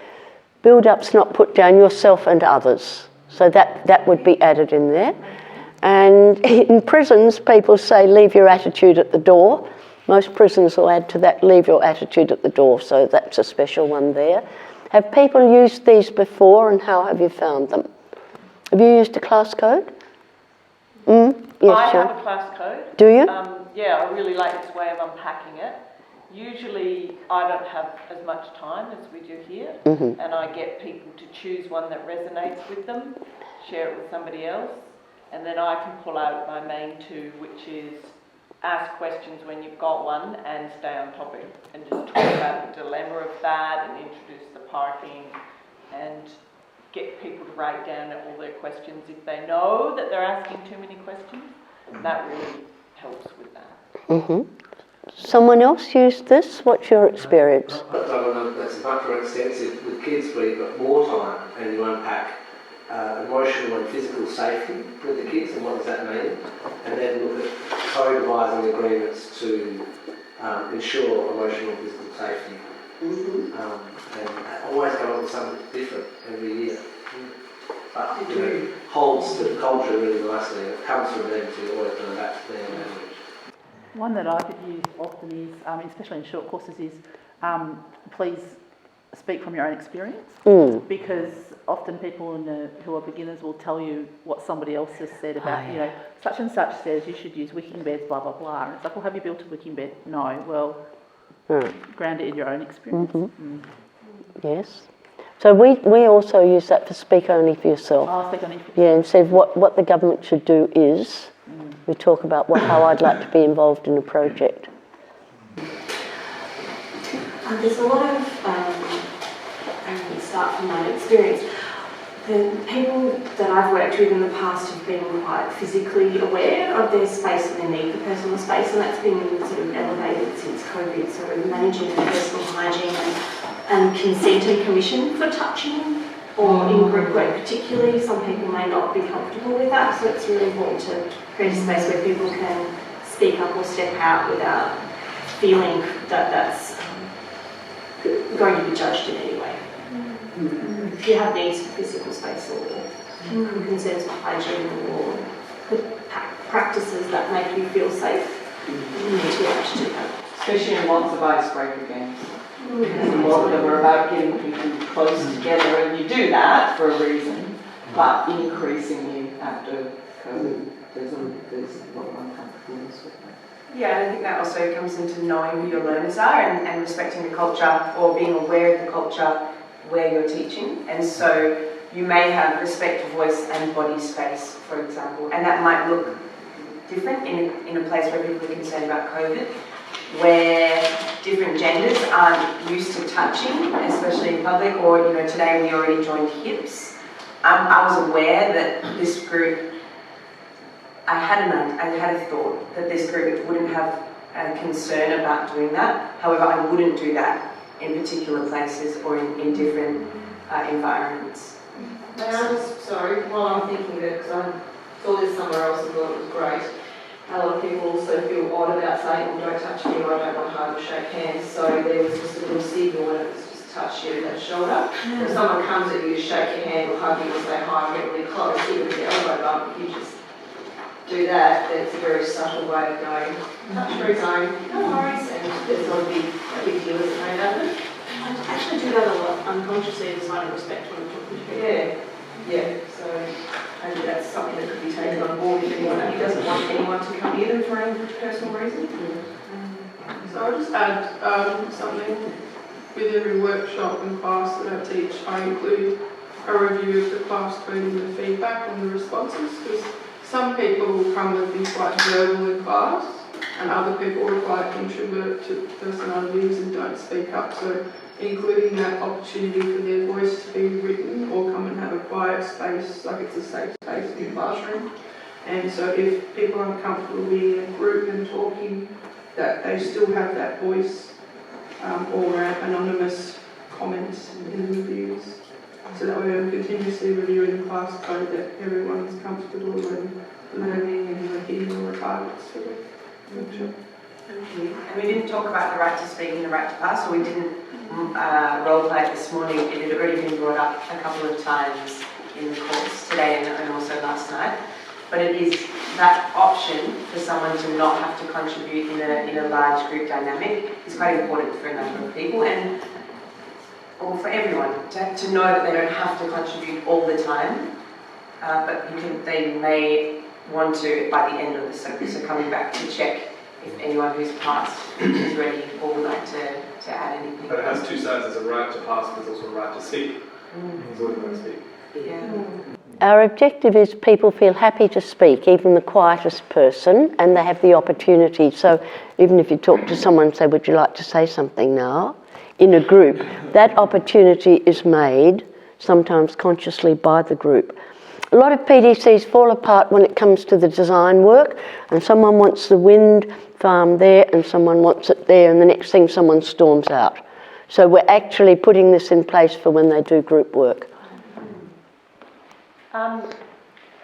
build-up's not put down yourself and others. So that would be added in there. And in prisons, people say leave your attitude at the door. Most prisons will add to that, leave your attitude at the door. So that's a special one there. Have people used these before, and how have you found them? Have you used a class code? Yes, I Sean. have a class code. Do you? Yeah, I really like its way of unpacking it. Usually I don't have as much time as we do here, and I get people to choose one that resonates with them, share it with somebody else, and then I can pull out my main two, which is ask questions when you've got one and stay on topic, and just talk about the dilemma of that and introduce the parking and get people to write down all their questions if they know that they're asking too many questions. That really helps with that. Someone else used this? What's your experience? That's much more extensive with kids where you've got more time and you unpack emotional and physical safety with the kids and what does that mean, and then look at co-devising agreements to ensure emotional and physical safety. And always come up with something different every year. But holds the culture really nicely. It comes from them to always go back to their language. One that I could use often is, especially in short courses, is please speak from your own experience, because often people who are beginners will tell you what somebody else has said about, you know, such and such says you should use wicking beds, blah, blah, blah. And it's like, well, have you built a wicking bed? No. Well, ground it in your own experience. Yes. So we also use that for speak only for yourself. Oh, speak only for yourself. Yeah, and said what the government should do is, we talk about how I'd like to be involved in a project. There's a lot of, I start from my experience, the people that I've worked with in the past have been quite physically aware of their space and their need for personal space, and that's been sort of elevated since COVID. So managing personal hygiene and consent and permission for touching, or in group work particularly, some people may not be comfortable with that, so it's really important to create a space where people can speak up or step out without feeling that that's going to be judged in any way. If you have needs for physical space or concerns for hygiene or practices that make you feel safe, you need to be able to do that. Especially in lots of icebreaker games. Because a lot of them are about getting people close together, and you do that for a reason, but increasingly after COVID, there's a lot of uncomfortableness with that. Yeah, and I think that also comes into knowing who your learners are and respecting the culture, or being aware of the culture where you're teaching. And so you may have respect for voice and body space, for example, and that might look different in a place where people are concerned about COVID, where different genders aren't used to touching, especially in public, or today we already joined hips. I was aware that this group, I had a thought that this group wouldn't have a concern about doing that. However, I wouldn't do that in particular places or in different environments. May I just, sorry, while I'm thinking of it, because I saw this somewhere else and thought it was great. A lot of people also feel odd about saying, oh, don't touch me, or I don't want to hug or shake hands. So there was just a little signal when it was just touch you with that shoulder. If someone comes at you to shake your hand or hug you or say hi, get really close, even with your elbow bump, you just do that, then it's a very subtle way of going, touch free zone, no worries, and there's not a big deal that's made out of it. I actually do that a lot unconsciously as a sign of respect when I'm talking to people. Yeah, so maybe that's something that could be taken on board if anyone, he doesn't want anyone to come near them for any personal reason. So I'll just add something. With every workshop and class that I teach, I include a review of the class code and the feedback and the responses, because some people will come and be quite verbal in class, and other people are quite introvert to personalities and don't speak up. So including that opportunity for their voice to be written or come and have a quiet space, like it's a safe space in the classroom. And so if people aren't comfortable being in a group and talking, that they still have that voice or anonymous comments in the reviews. So that way I'm continuously reviewing the class code that everyone's comfortable and learning and hitting all the targets for the workshop. Thank you. And we didn't talk about the right to speak and the right to pass, so we didn't role play it this morning. It had already been brought up a couple of times in the course today and also last night. But it is that option for someone to not have to contribute in a large group dynamic is quite important for a number of people and or for everyone to know that they don't have to contribute all the time, but they may want to by the end of the circle. So coming back to check if anyone who's passed is ready or would like to add anything. But it has two sides. There's a right to pass, but there's also a right to speak. It's always going to speak. Yeah. Our objective is people feel happy to speak, even the quietest person, and they have the opportunity. So even if you talk to someone and say, would you like to say something now? In a group, that opportunity is made, sometimes consciously by the group. A lot of PDCs fall apart when it comes to the design work, and someone wants the wind farm there and someone wants it there, and the next thing someone storms out. So we're actually putting this in place for when they do group work.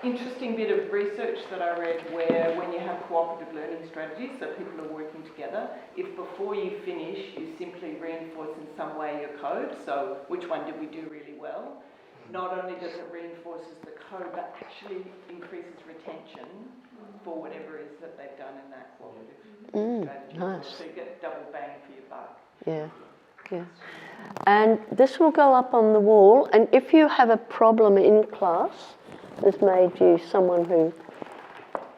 Interesting bit of research that I read where when you have cooperative learning strategies, so people are working together, if before you finish you simply reinforce in some way your code, so which one did we do really well, not only does it reinforce the code but actually increases retention for whatever it is that they've done in that cooperative strategy. Nice. So you get double bang for your buck. Yeah. Yeah. And this will go up on the wall, and if you have a problem in class that's made you someone who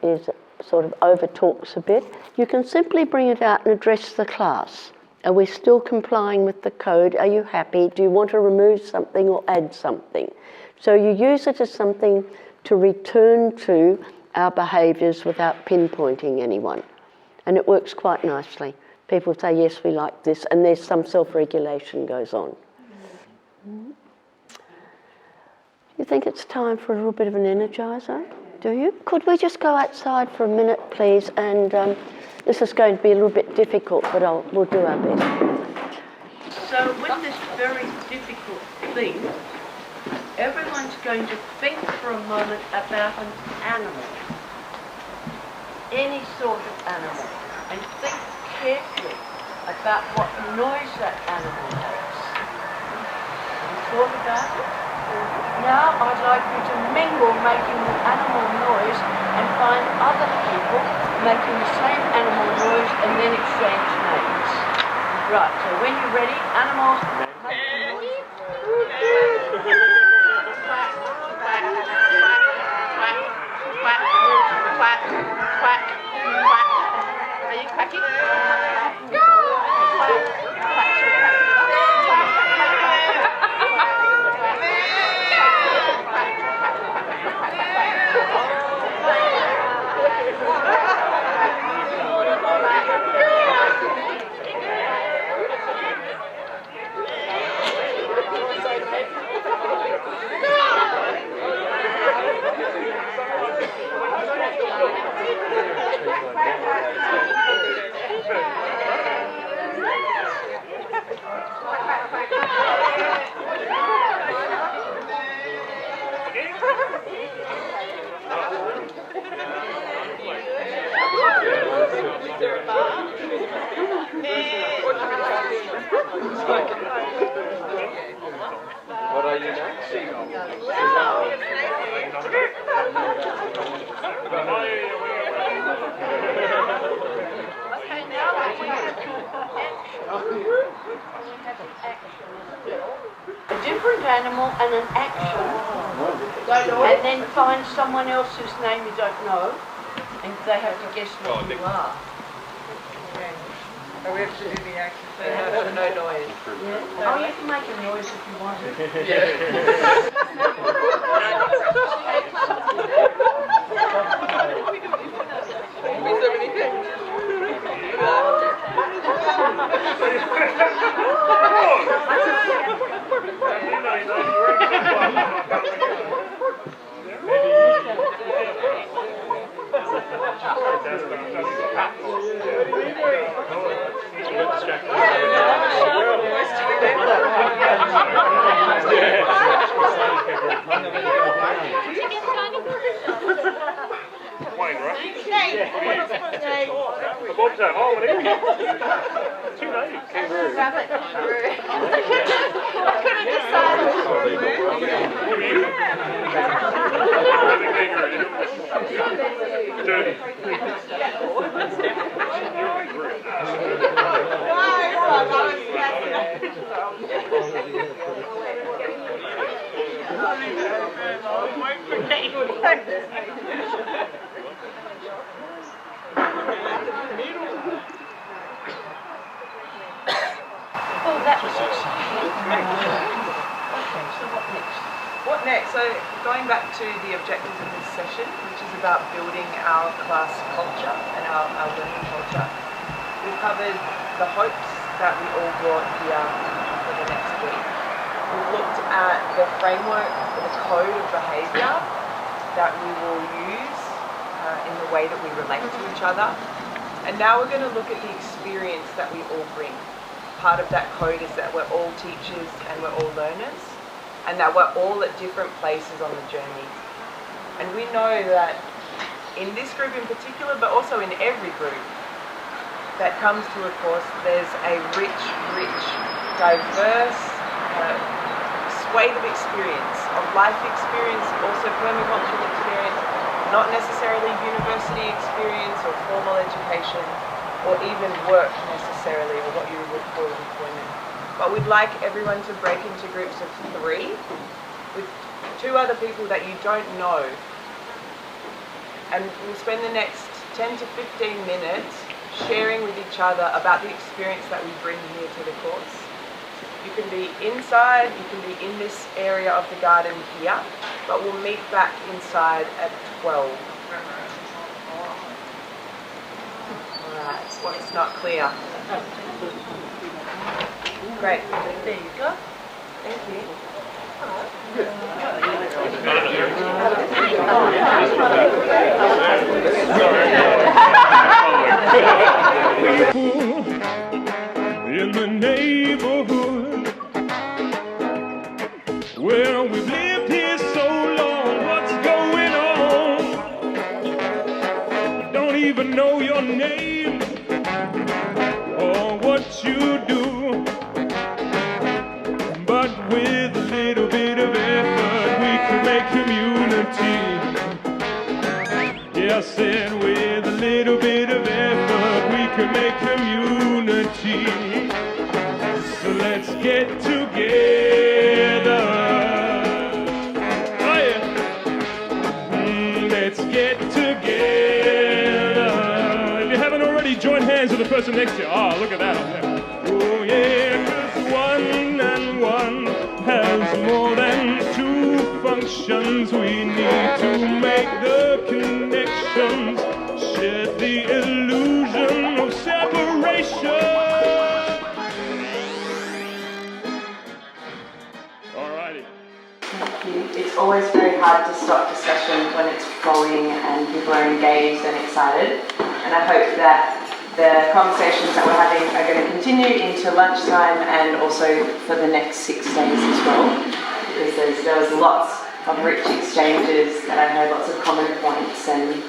is sort of over talks a bit, you can simply bring it out and address the class. Are we still complying with the code? Are you happy? Do you want to remove something or add something? So you use it as something to return to our behaviours without pinpointing anyone. And it works quite nicely. People say, yes, we like this, and there's some self-regulation goes on. You think it's time for a little bit of an energiser? Do you? Could we just go outside for a minute, please? And this is going to be a little bit difficult, but we'll do our best. So with this very difficult thing, everyone's going to think for a moment about an animal. Any sort of animal. And think carefully about what noise that animal makes. Have you thought about it? Now I'd like you to mingle making the animal noise and find other people making the same animal noise and then exchange names. Right, so when you're ready, animals make noise. Quack, quack, quack, quack. Are you quacking? A different animal and an action. And then find someone else whose name you don't know, and they have to guess what you are. Oh, we have to do the action. So no noise. Yeah. Oh, you can make a noise if you want. Oh, that was exciting. Okay, so what next? What next? So going back to the objectives of this session, which is about building our class culture and our learning culture, we've covered the hopes that we all brought here for the next week. We've looked at the framework, the code of behaviour that we will use in the way that we relate to each other. And now we're going to look at the experience that we all bring. Part of that code is that we're all teachers and we're all learners, and that we're all at different places on the journey. And we know that in this group in particular, but also in every group that comes to a course, there's a rich, diverse swathe of experience, of life experience, also permaculture experience, not necessarily university experience or formal education, or even work necessarily, or what you would call employment. But we'd like everyone to break into groups of 3 with 2 other people that you don't know. And we'll spend the next 10 to 15 minutes sharing with each other about the experience that we bring here to the course. You can be inside, you can be in this area of the garden here, but we'll meet back inside at 12. Alright, what's not clear? Great, there you go. Thank in the neighborhood, well, we've lived here so long, what's going on? Don't even know your name or what you do, but with a little bit of effort we can make community. Yeah, I said with a little bit of effort we can make community. So let's get together. Oh yeah. Let's get together. If you haven't already, join hands with the person next to you. Oh, look at that up there. Oh yeah, 'cause 1 and 1 has more than 2 functions. We need to make the connections, shed the illusion of separation. Alrighty. Thank you. It's always very hard to stop discussion when it's flowing and people are engaged and excited. And I hope that the conversations that we're having are going to continue into lunchtime and also for the next 6 days as well. Because there was lots of rich exchanges and I heard lots of common points and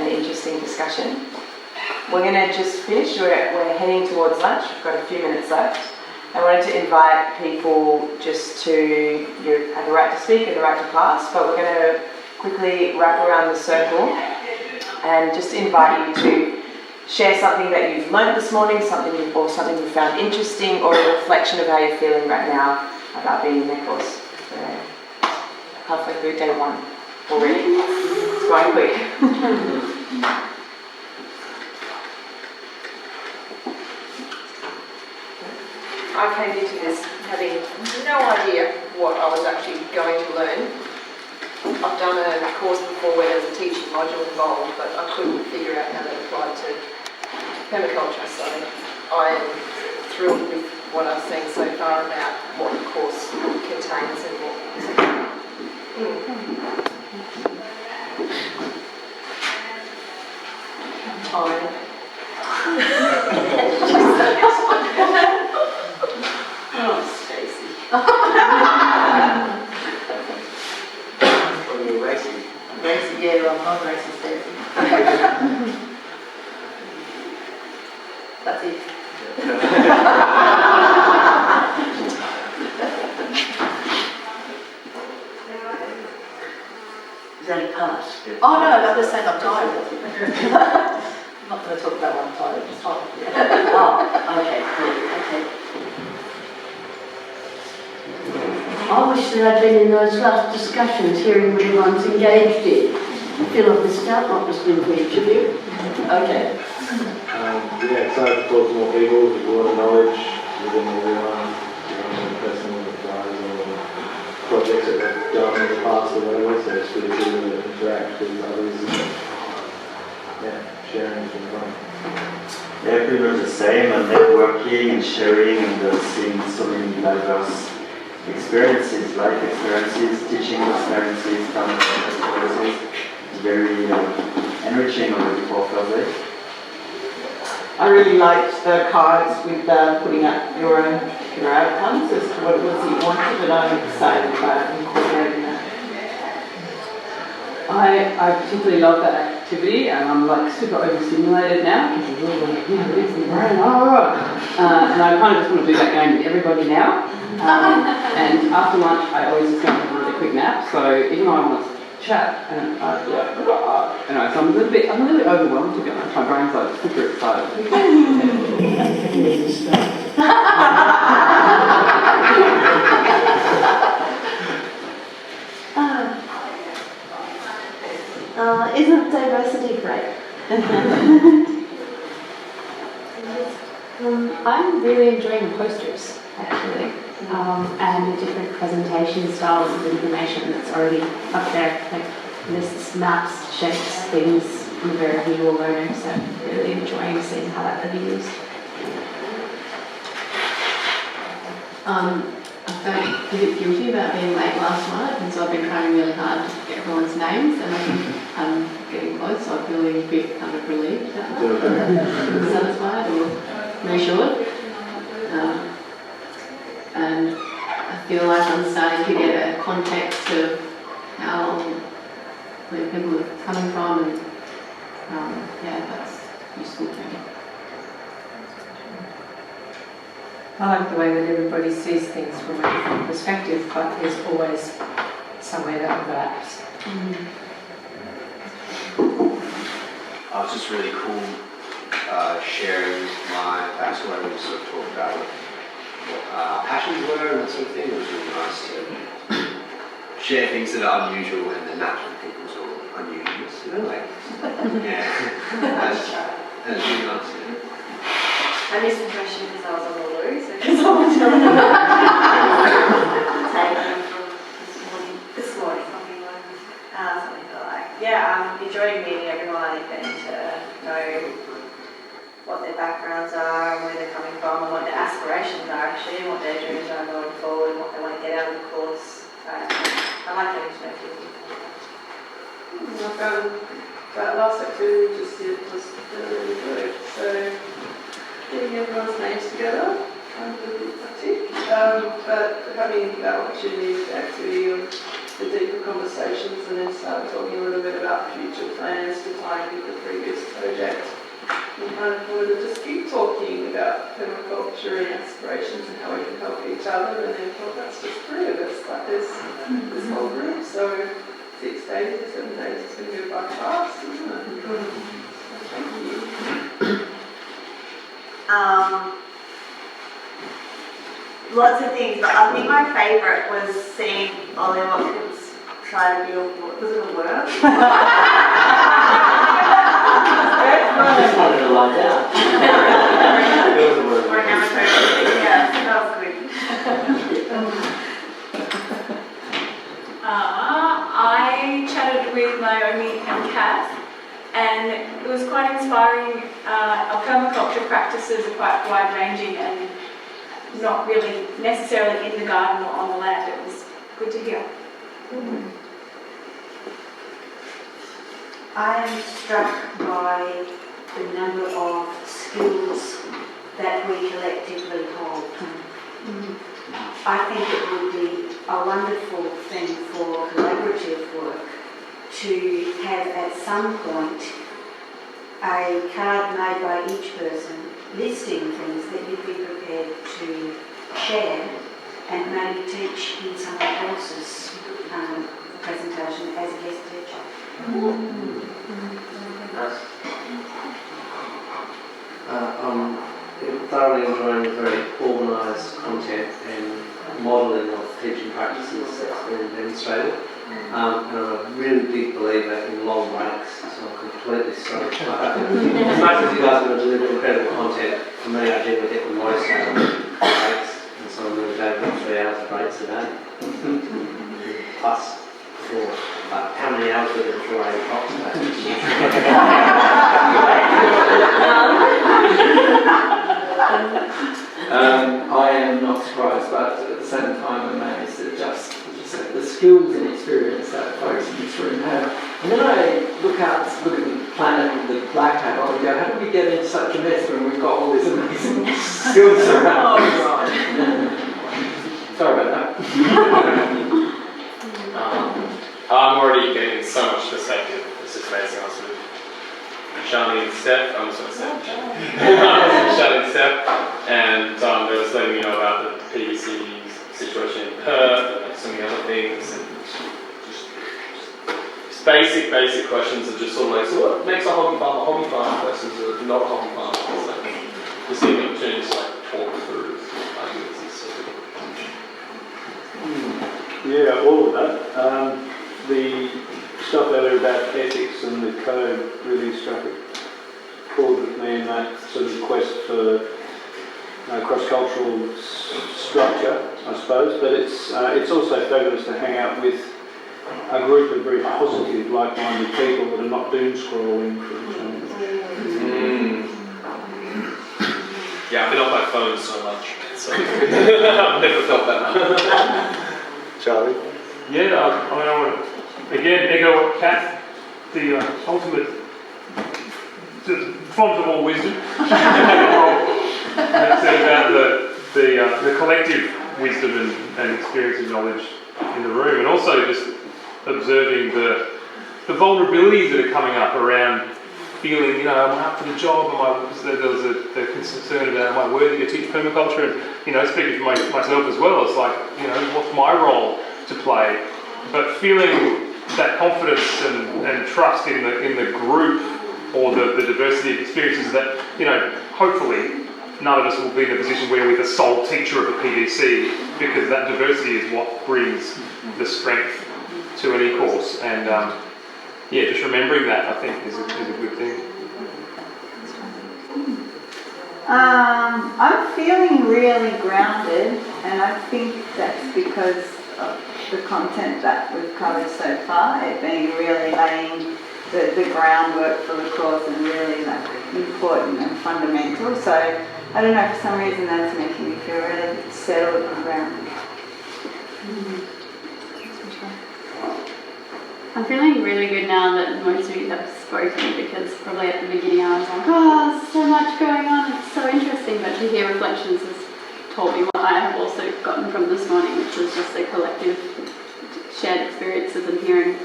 interesting discussion. We're going to just finish. We're heading towards lunch. We've got a few minutes left. I wanted to invite people just to, you have the right to speak and the right to pass, but we're going to quickly wrap around the circle and just invite you to share something that you've learned this morning, something you found interesting, or a reflection of how you're feeling right now about being in their course. So, halfway through day one already. It's going quick. I came into this having no idea what I was actually going to learn. I've done a course before where there's a teaching module involved, but I couldn't figure out how that applied to permaculture, so I am thrilled with what I've seen so far about what the course contains and what. Oh, Stacey. Racy, yeah, I'm not Racy, Stacey. That's it. Is that a pass? Oh no, I'm just saying I'm tired. I'm not going to talk about why I'm tired. It's fine. Oh, okay, cool, okay. I wish that I'd been in those last discussions, hearing what everyone's engaged in. I feel I've missed out, not listening to each of you. Okay. Yeah, excited to talk to more people, with a lot of knowledge within everyone, personal advice or projects that they've done in the past or whatever, so it's really cool to interact with others and sharing has been fun. Yeah, pretty much the same, and networking and sharing and seeing so many diverse experiences, life experiences, teaching experiences, family experiences. It's very enriching already for Thursday. I really liked the cards with putting up your own particular outcomes as to what it was that you wanted, and I'm excited about incorporating that. I particularly love that activity, and I'm like super overstimulated now because it's all like, you know, it's in the brain, and I kind of just want to do that game with everybody now. And after lunch, I always just go and have a really quick nap. So even though I want to chat, and so I'm a little bit overwhelmed to be honest. My brain's like super excited. Isn't diversity great? I'm really enjoying the posters, actually, and the different presentation styles of information that's already up there, like lists, maps, shapes, things. I'm a very visual learner, so really enjoying seeing how that could be used. I felt a bit guilty about being late last night, and so I've been trying really hard to get everyone's names, and I think I'm getting close, so I'm feeling a bit kind of relieved about that. Satisfied or reassured. And I feel like I'm starting to get a context of how where people are coming from, and that's useful to me. I like the way that everybody sees things from a different perspective, but there's always somewhere that overlaps. It's just really cool sharing my backstory. We sort of talked about what passions were and that sort of thing. It was really nice to share things that are unusual and the natural people's all unusualness, you know, like, yeah. That's really nice, yeah. I missed the question because I was on the loo, so because I was on the taking from this morning, something like, I'm enjoying meeting everyone and getting to know what their backgrounds are and where they're coming from and what their aspirations are actually and what their dreams are going forward and what they want to get out of the course. I like getting to know people. I found that last activity we just did was really good. So getting everyone's names together, I'm really hectic. But having that opportunity with the activity of the deeper conversations and then start talking a little bit about future plans to tie with the previous project we kind of wanted to just keep talking about permaculture and aspirations and how we can help each other, and then thought that's just 3 of us, like there's this whole group, so 6 days or 7 days is going to go by fast, isn't it? So thank you. Lots of things, but I think my favourite was seeing Ollie Watkins try to build, was it a worm? I just wanted to lie down. Or a nematode. Yeah, that was good. I chatted with Naomi and Kath, and it was quite inspiring. Our permaculture practices are quite wide-ranging and not really necessarily in the garden or on the land. It was good to hear. I am struck by the number of skills that we collectively hold. I think it would be a wonderful thing for collaborative work to have at some point a card made by each person listing things that you'd be prepared to share and maybe teach in someone else's presentation as a guest teacher. I'm thoroughly enjoying the very organised content and modelling of teaching practices that's been demonstrated. And I'm a really big believer in long breaks, so I'm completely stoked. As much as you guys are going to deliver incredible content, for me I generally get the most out of breaks, and so I'm really glad about 3 hours of breaks a day. Plus 4. But how many hours were there before 8 o'clock today? I am not surprised, but at the same time amazed at just, as you said, the skills and experience that folks in this room have. And then I look at the planet with the black hat on and go, how did we get into such a mess when we've got all these amazing skills around? Sorry about that. I'm already getting so much perspective. It's just amazing. I was with Charlie and Steph. I'm just going to say Charlie and Steph, and they was letting me know about the PVC situation in Perth and so many other things. And just basic questions of just sort of like, so what makes a hobby farm versus not a hobby farm? It's like, just seeing the opportunity to like talk through arguments and stuff. Yeah, all of that. The stuff earlier about ethics and the code really struck a chord with me in that sort of quest for cross-cultural structure, I suppose. But it's also fabulous to hang out with a group of very positive, like-minded people that are not doom scrolling for each other. Yeah, I've been on my phone so much, so I've never felt that. Charlie? Yeah, I want to again echo what Kath, the ultimate font of all wisdom, that said about the collective wisdom and experience and knowledge in the room, and also just observing the vulnerabilities that are coming up around feeling, am I up for the job? There was a concern about, am I worthy to teach permaculture? And, speaking for myself as well, it's like, what's my role to play? But feeling that confidence and trust in the group or the diversity of experiences that, hopefully none of us will be in a position where we're the sole teacher of a PDC, because that diversity is what brings the strength to any course. And just remembering that, I think, is a good thing. I'm feeling really grounded, and I think that's because of the content that we've covered so far, it being really laying the groundwork for the course and really important and fundamental. So I don't know, for some reason that's making me feel really settled and grounded. I'm feeling really good now that most of you have spoken, because probably at the beginning I was like, oh, so much going on, it's so interesting, but to hear reflections has taught me what I have also gotten from this morning, which was just the collective shared experiences and hearing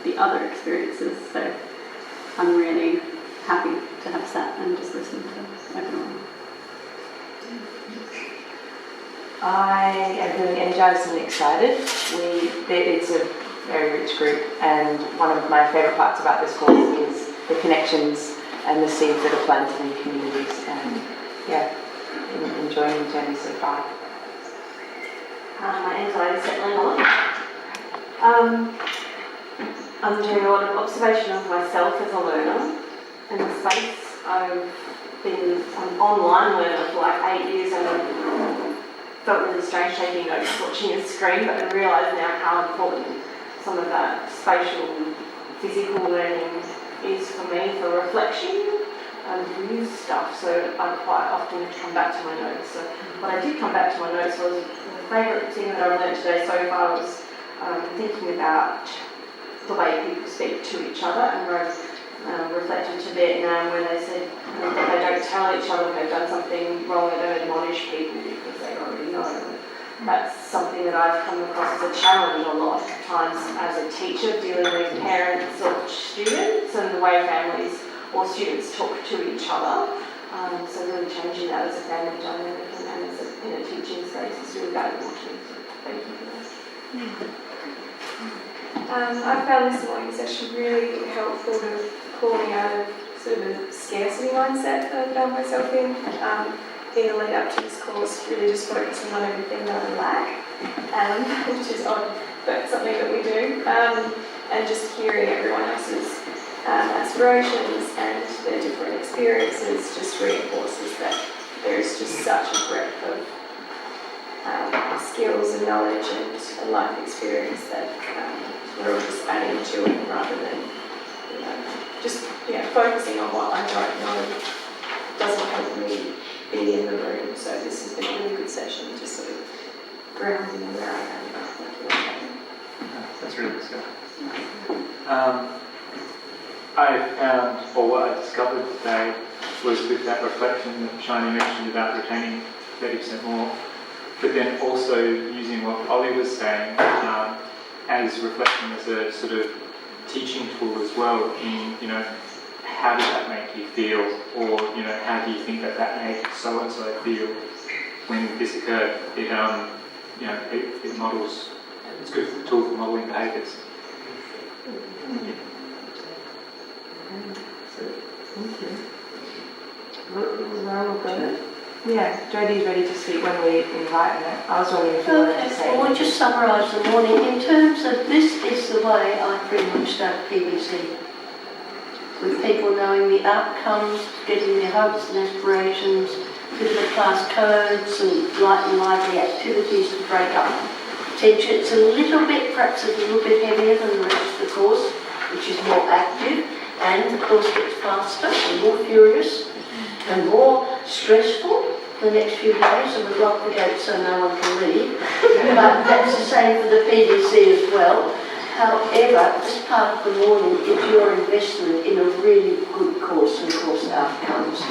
the other experiences. So I'm really happy to have sat and just listened to everyone. I am feeling energised and excited. It's a very rich group, and one of my favourite parts about this course is the connections and the seeds that are planted in communities, and enjoying the journey so far. My anxiety is settling on. I'm doing a lot of observation of myself as a learner in the space. I've been an online learner for like 8 years, and I felt really strange taking notes watching a screen, but I realise now how important some of that spatial, physical learning is for me for reflection and new stuff. So I quite often come back to my notes. So when I did come back to my notes, was the favourite thing that I've learned today so far was thinking about the way people speak to each other, and I've reflected to Vietnam where they said they don't tell each other when they've done something wrong, they don't admonish people because they already know. That's something that I've come across as a challenge a lot of times as a teacher, dealing with parents or students and the way families or students talk to each other. So really changing that as a family dynamic and as in a teaching space is really valuable too. So thank you for that. I found this morning session really helpful to pull me out of sort of a scarcity mindset that I found myself in. In the lead up to this course, really just focusing on everything that I lack, which is odd, but something that we do, and just hearing everyone else's aspirations and their different experiences just reinforces that there is just such a breadth of skills and knowledge and life experience that we're all just adding to it rather than just focusing on what I don't know doesn't help me be in the room. So this has been a really good session to sort of ground me where I am. That's really good stuff. I found, or what I discovered today was with that reflection that Shani mentioned about retaining 30% more, but then also using what Ollie was saying as reflection as a sort of teaching tool as well in, how does that make you feel, or, how do you think that made so-and-so feel when this occurred? It models, it's good for a tool for modelling behaviours. Thank you. Yeah, Jodie's ready to speak when we invite her. I was wondering if you wanted to say. Well, we'll just summarise the morning. In terms of this is the way I pretty much start PVC. With people knowing the outcomes, getting their hopes and aspirations, with the class codes and light and lively activities to break up tension. It's a little bit, perhaps a little bit heavier than the rest of the course, which is more active, and the course gets faster and more furious and more stressful the next few days, and we've locked the gates so no one can leave. But that's the same for the PDC as well. However, this part of the morning is your investment in a really good course and course outcomes.